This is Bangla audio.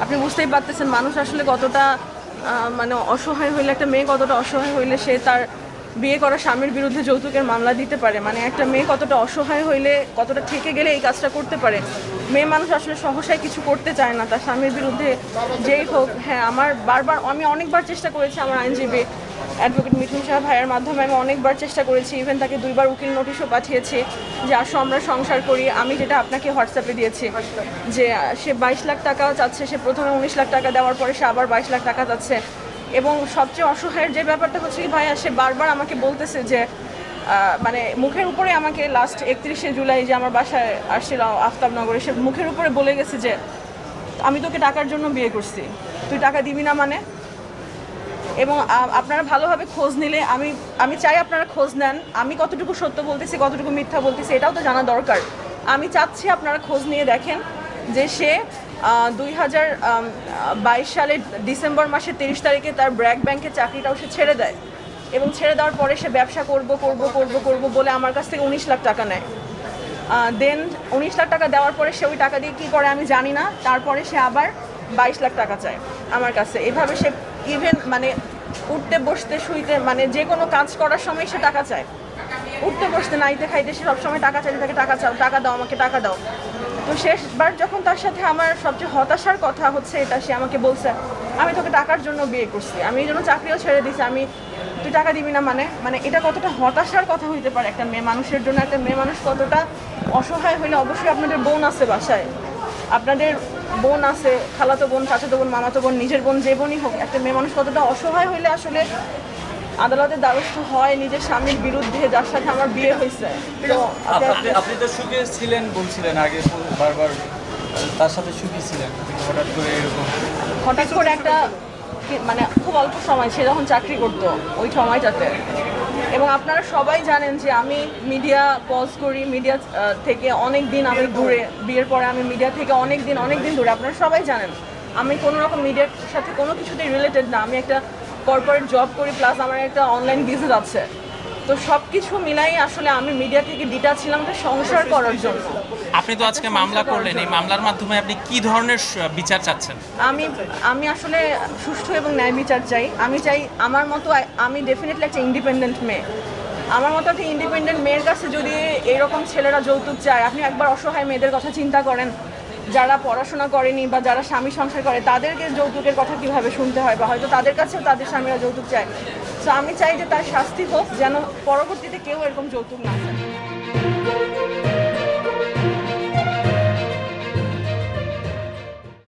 আপনি বুঝতেই পারতেছেন মানুষ আসলে কতটা মানে অসহায় হইলে, একটা মেয়ে কতটা অসহায় হইলে সে তার বিয়ে করা স্বামীর বিরুদ্ধে যৌতুকের মামলা দিতে পারে। মানে একটা মেয়ে কতটা অসহায় হইলে, কতটা ঠেকে গেলে এই কাজটা করতে পারে। মেয়ে মানুষ আসলে সহসায় কিছু করতে চায় না তার স্বামীর বিরুদ্ধে, যেই হোক। হ্যাঁ, আমি অনেকবার চেষ্টা করেছি, আমার আইনজীবী অ্যাডভোকেট মিঠুন শাহ ভাইয়ের মাধ্যমে আমি অনেকবার চেষ্টা করেছি, ইভেন তাকে 2বার উকিল নোটিশও পাঠিয়েছি যে আসো আমরা সংসার করি। আমি যেটা আপনাকে হোয়াটসঅ্যাপে দিয়েছি যে সে 22 লাখ টাকাও চাচ্ছে, সে প্রথমে 19 লাখ টাকা দেওয়ার পরে সে আবার 22 লাখ টাকা চাচ্ছে। এবং সবচেয়ে অসহায়ের যে ব্যাপারটা হচ্ছে কি ভাইয়া, সে বারবার আমাকে বলতেছে যে মানে মুখের উপরে আমাকে লাস্ট 31শে জুলাই যে আমার বাসায় আসছিল আফতাবনগরে, সে মুখের উপরে বলে গেছে যে আমি তোকে টাকার জন্য বিয়ে করছি, তুই টাকা দিবি না মানে। এবং আপনারা ভালোভাবে খোঁজ নিলে, আমি চাই আপনারা খোঁজ নেন, আমি কতটুকু সত্য বলতেছি কতটুকু মিথ্যা বলতেছি এটাও তো জানা দরকার। আমি চাচ্ছি আপনারা খোঁজ নিয়ে দেখেন যে সে 2022 সালের ডিসেম্বর মাসের 30 তারিখে তার ব্র্যাক ব্যাংকের চাকরিটাও সে ছেড়ে দেয়, এবং ছেড়ে দেওয়ার পরে সে ব্যবসা করব বলে আমার কাছ থেকে 19 লাখ টাকা নেয়। দেন 19 লাখ টাকা দেওয়ার পরে সে ওই টাকা দিয়ে কী করে আমি জানি না, তারপরে সে আবার 22 লাখ টাকা চায় আমার কাছে। এভাবে সে ইভেন মানে উঠতে বসতে শুইতে, মানে যে কোনো কাজ করার সময় সে টাকা চায়, উঠতে বসতে নাইতে খাইতে সে সবসময় টাকা চাইতে থাকে, টাকা চাও, টাকা দাও, আমাকে টাকা দাও। তো শেষবার যখন তার সাথে আমার সবচেয়ে হতাশার কথা হচ্ছে এটা, সে আমাকে বলছে আমি তোকে টাকার জন্য বিয়ে করছি, আমি এই জন্য চাকরিও ছেড়ে দিছি, তুই টাকা দিবি না মানে এটা কতটা হতাশার কথা হইতে পারে একটা মেয়ে মানুষের জন্য। একটা মেয়ে মানুষ কতটা অসহায় হইলে, অবশ্যই আপনাদের বোন আছে বাসায়, আপনাদের বোন আছে, খালাতো বোন, চাচাতো বোন, মামাতো বোন, নিজের বোন, যে বোনই হোক, একটা মেয়ে মানুষ কতটা অসহায় হইলে আসলে আদালতের দ্বারস্থ হয় নিজের স্বামীর বিরুদ্ধে, যার সাথে আমার বিয়ে হয়েছে। তো আপনি তো সুখে ছিলেন বলছিলেন আগে, বারবার তার সাথে সুখী ছিলেন, হঠাৎ করে একটা মানে খুব অল্প সময় সে যখন চাকরি করতো ওই সময়টাতে। এবং আপনারা সবাই জানেন যে আমি মিডিয়া পজ করি, মিডিয়া থেকে অনেক দিন আমি দূরে, বিয়ের পরে আমি মিডিয়া থেকে অনেক দিন দূরে, আপনারা সবাই জানেন। আমি কোনো রকম মিডিয়ার সাথে কোনো কিছুতেই রিলেটেড না, আমি একটা কর্পোরেট জব করি, প্লাস আমার একটা অনলাইন বিজনেস আছে। তো সব কিছু মিলাই আসলে আমি মিডিয়া থেকে ডিটাচ ছিলাম একটা সংসার করার জন্য। আপনি তো আজকে মামলা করলেন, এই মামলার মাধ্যমে আপনি কি ধরনের বিচার চাচ্ছেন? আমি আসলে সুষ্ঠু এবং ন্যায় বিচার চাই। আমি চাই আমার মতো, আমি ডেফিনেটলি একটা ইন্ডিপেন্ডেন্ট মেয়ে, আমার মতো একটা ইন্ডিপেন্ডেন্ট মেয়ের কাছে যদি এরকম ছেলেরা যৌতুক চায়, আপনি একবার অসহায় মেয়েদের কথা চিন্তা করেন যারা পড়াশোনা করেনি বা যারা স্বামী সংসার করে, তাদেরকে যৌতুকের কথা কিভাবে শুনতে হয়, বা হয়তো তাদের কাছেও তাদের স্বামীরা যৌতুক চায়। তো আমি চাই যে তার শাস্তি হোক, যেন পরবর্তীতে কেউ এরকম যৌতুক না চায়।